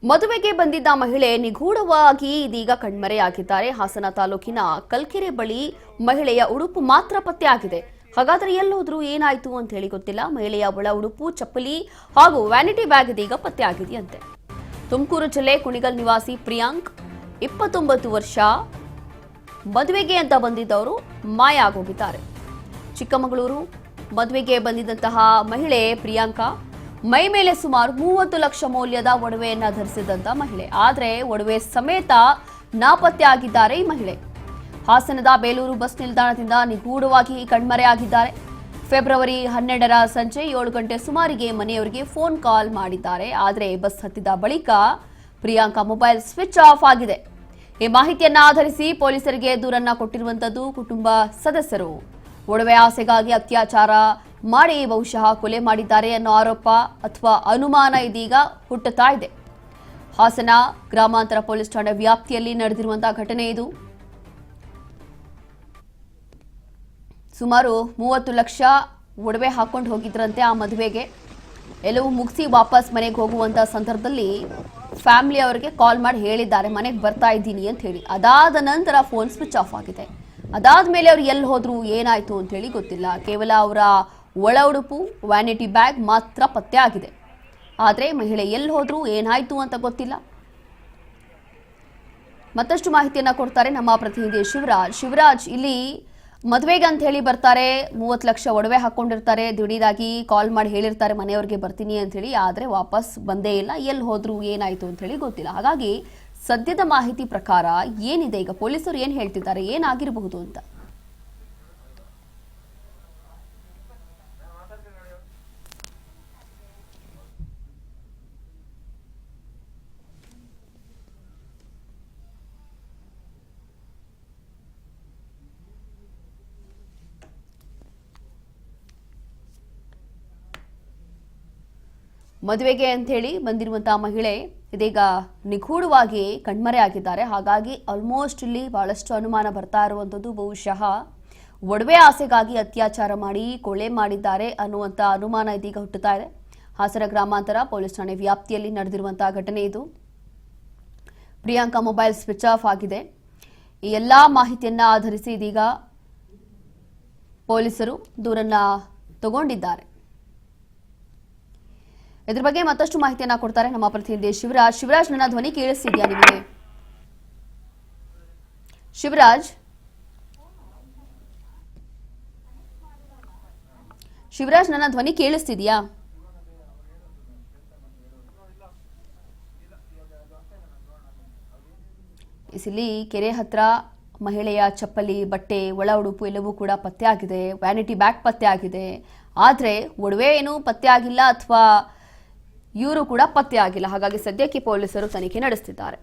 ಮದುವೆಗೆ ಬಂದಿದ್ದ ಮಹಿಳೆ ನಿಗೂಢವಾಗಿ ಇದೀಗ ಕಣ್ಮರೆಯಾಗಿದ್ದಾರೆ. ಹಾಸನ ತಾಲೂಕಿನ ಕಲ್ಕೆರೆ ಬಳಿ ಮಹಿಳೆಯ ಉಡುಪು ಮಾತ್ರ ಪತ್ತೆಯಾಗಿದೆ. ಹಾಗಾದ್ರೆ ಎಲ್ಲೋದ್ರು ಏನಾಯ್ತು ಅಂತ ಹೇಳಿ ಗೊತ್ತಿಲ್ಲ. ಮಹಿಳೆಯ ಒಳ ಉಡುಪು, ಚಪ್ಪಲಿ ಹಾಗೂ ವ್ಯಾನಿಟಿ ಬ್ಯಾಗ್ ಇದೀಗ ಪತ್ತೆಯಾಗಿದೆಯಂತೆ. ತುಮಕೂರು ಜಿಲ್ಲೆ ಕುಣಿಗಲ್ ನಿವಾಸಿ ಪ್ರಿಯಾಂಕ್ 29 ವರ್ಷ ಮದುವೆಗೆ ಅಂತ ಬಂದಿದ್ದವರು ಮಾಯ ಆಗೋಗಿದ್ದಾರೆ. ಚಿಕ್ಕಮಗಳೂರು ಮದುವೆಗೆ ಬಂದಿದ್ದಂತಹ ಮಹಿಳೆ ಪ್ರಿಯಾಂಕಾ ಮೈ ಮೇಲೆ ಸುಮಾರು 30 ಲಕ್ಷ ಮೌಲ್ಯದ ಒಡವೆಯನ್ನ ಧರಿಸಿದಂತ ಮಹಿಳೆ. ಆದರೆ ಒಡವೆ ಸಮೇತ ನಾಪತ್ತೆ ಆಗಿದ್ದಾರೆ ಈ ಮಹಿಳೆ. ಹಾಸನದ ಬೇಲೂರು ಬಸ್ ನಿಲ್ದಾಣದಿಂದ ನಿಗೂಢವಾಗಿ ಕಣ್ಮರೆಯಾಗಿದ್ದಾರೆ. ಫೆಬ್ರವರಿ 12ರ ಸಂಜೆ 7 ಗಂಟೆ ಸುಮಾರಿಗೆ ಮನೆಯವರಿಗೆ ಫೋನ್ ಕಾಲ್ ಮಾಡಿದ್ದಾರೆ. ಆದರೆ ಬಸ್ ಹತ್ತಿದ ಬಳಿಕ ಪ್ರಿಯಾಂಕಾ ಮೊಬೈಲ್ ಸ್ವಿಚ್ ಆಫ್ ಆಗಿದೆ. ಈ ಮಾಹಿತಿಯನ್ನ ಆಧರಿಸಿ ಪೊಲೀಸರಿಗೆ ದೂರನ್ನ ಕೊಟ್ಟಿರುವಂತದ್ದು ಕುಟುಂಬ ಸದಸ್ಯರು. ಒಡವೆ ಆಸೆಗಾಗಿ ಅತ್ಯಾಚಾರ ಮಾಡಿ ಬಹುಶಃ ಕೊಲೆ ಮಾಡಿದ್ದಾರೆ ಅನ್ನೋ ಆರೋಪ ಅಥವಾ ಅನುಮಾನ ಇದೀಗ ಹುಟ್ಟುತ್ತಾ ಇದೆ. ಹಾಸನ ಗ್ರಾಮಾಂತರ ಪೊಲೀಸ್ ಠಾಣೆ ವ್ಯಾಪ್ತಿಯಲ್ಲಿ ನಡೆದಿರುವಂತಹ ಘಟನೆ ಇದು. ಸುಮಾರು 30 ಲಕ್ಷ ಒಡವೆ ಹಾಕೊಂಡು ಹೋಗಿದ್ರಂತೆ ಆ ಮದುವೆಗೆ. ಎಲ್ಲವೂ ಮುಗಿಸಿ ವಾಪಸ್ ಮನೆಗೆ ಹೋಗುವಂತ ಸಂದರ್ಭದಲ್ಲಿ ಫ್ಯಾಮಿಲಿ ಅವರಿಗೆ ಕಾಲ್ ಮಾಡಿ ಹೇಳಿದ್ದಾರೆ ಮನೆಗೆ ಬರ್ತಾ ಇದ್ದೀನಿ ಅಂತ ಹೇಳಿ. ಅದಾದ ನಂತರ ಫೋನ್ ಸ್ವಿಚ್ ಆಫ್ ಆಗಿದೆ. ಅದಾದ ಮೇಲೆ ಅವ್ರು ಎಲ್ಲಿ ಹೋದ್ರು ಏನಾಯ್ತು ಅಂತ ಹೇಳಿ ಗೊತ್ತಿಲ್ಲ. ಕೇವಲ ಅವರ ಒಳ ಉಡುಪು, ವ್ಯಾನಿಟಿ ಬ್ಯಾಗ್ ಮಾತ್ರ ಪತ್ತೆ ಆಗಿದೆ. ಆದರೆ ಮಹಿಳೆ ಎಲ್ಲಿ ಹೋದ್ರು ಏನಾಯ್ತು ಅಂತ ಗೊತ್ತಿಲ್ಲ. ಮತ್ತಷ್ಟು ಮಾಹಿತಿಯನ್ನ ಕೊಡ್ತಾರೆ ನಮ್ಮ ಪ್ರತಿನಿಧಿ ಶಿವರಾಜ್, ಇಲ್ಲಿ ಮದುವೆಗೆ ಅಂತ ಹೇಳಿ ಬರ್ತಾರೆ, 30 ಲಕ್ಷ ಒಡವೆ ಹಾಕೊಂಡಿರ್ತಾರೆ, ದಿಢೀರಾಗಿ ಕಾಲ್ ಮಾಡಿ ಹೇಳಿರ್ತಾರೆ ಮನೆಯವ್ರಿಗೆ ಬರ್ತೀನಿ ಅಂತ ಹೇಳಿ. ಆದರೆ ವಾಪಸ್ ಬಂದೇ ಇಲ್ಲ. ಎಲ್ಲಿ ಹೋದ್ರು ಏನಾಯ್ತು ಅಂತ ಹೇಳಿ ಗೊತ್ತಿಲ್ಲ. ಹಾಗಾಗಿ ಸದ್ಯದ ಮಾಹಿತಿ ಪ್ರಕಾರ ಏನಿದೆ, ಈಗ ಪೊಲೀಸರು ಏನ್ ಹೇಳ್ತಿದ್ದಾರೆ, ಏನಾಗಿರಬಹುದು ಅಂತ? ಮದುವೆಗೆ ಅಂತ ಹೇಳಿ ಬಂದಿರುವಂತಹ ಮಹಿಳೆ ಇದೀಗ ನಿಗೂಢವಾಗಿ ಕಣ್ಮರೆಯಾಗಿದ್ದಾರೆ. ಹಾಗಾಗಿ ಆಲ್ಮೋಸ್ಟ್ ಇಲ್ಲಿ ಬಹಳಷ್ಟು ಅನುಮಾನ ಬರ್ತಾ ಇರುವಂತದ್ದು ಬಹುಶಃ ಒಡವೆ ಆಸೆಗಾಗಿ ಅತ್ಯಾಚಾರ ಮಾಡಿ ಕೊಲೆ ಮಾಡಿದ್ದಾರೆ ಅನ್ನುವಂತ ಅನುಮಾನ ಇದೀಗ ಹುಟ್ಟುತ್ತಾ ಇದೆ. ಹಾಸನ ಗ್ರಾಮಾಂತರ ಪೊಲೀಸ್ ಠಾಣೆ ವ್ಯಾಪ್ತಿಯಲ್ಲಿ ನಡೆದಿರುವಂತಹ ಘಟನೆ ಇದು. ಪ್ರಿಯಾಂಕಾ ಮೊಬೈಲ್ ಸ್ವಿಚ್ ಆಫ್ ಆಗಿದೆ. ಈ ಎಲ್ಲಾ ಮಾಹಿತಿಯನ್ನ ಆಧರಿಸಿ ಇದೀಗ ಪೊಲೀಸರು ದೂರನ್ನ ತಗೊಂಡಿದ್ದಾರೆ. ಇದ್ರ ಬಗ್ಗೆ ಮತ್ತಷ್ಟು ಮಾಹಿತಿಯನ್ನ ಕೊಡ್ತಾರೆ ನಮ್ಮ ಪ್ರತಿನಿಧಿ ಶಿವರಾಜ್, ನನ್ನ ಧ್ವನಿ ಕೇಳಿಸ್ತಿದ್ಯಾ ನಿಮಗೆ? ಶಿವರಾಜ್, ನನ್ನ ಧ್ವನಿ ಕೇಳಿಸ್ತಿದ್ಯಾ? ಇಲ್ಲಿ ಕೆರೆ ಹತ್ರ ಮಹಿಳೆಯ ಚಪ್ಪಲಿ, ಬಟ್ಟೆ, ಒಳ ಉಡುಪು ಎಲ್ಲವೂ ಕೂಡ ಪತ್ತೆ ಆಗಿದೆ. ವ್ಯಾನಿಟಿ ಬ್ಯಾಗ್ ಪತ್ತೆ ಆಗಿದೆ. ಆದ್ರೆ ಒಡವೆ ಏನು ಪತ್ತೆ ಆಗಿಲ್ಲ ಅಥವಾ ಇವರು ಕೂಡ ಪತ್ತೆ ಆಗಿಲ್ಲ. ಹಾಗಾಗಿ ಸದ್ಯಕ್ಕೆ ಪೊಲೀಸರು ತನಿಖೆ ನಡೆಸುತ್ತಿದ್ದಾರೆ.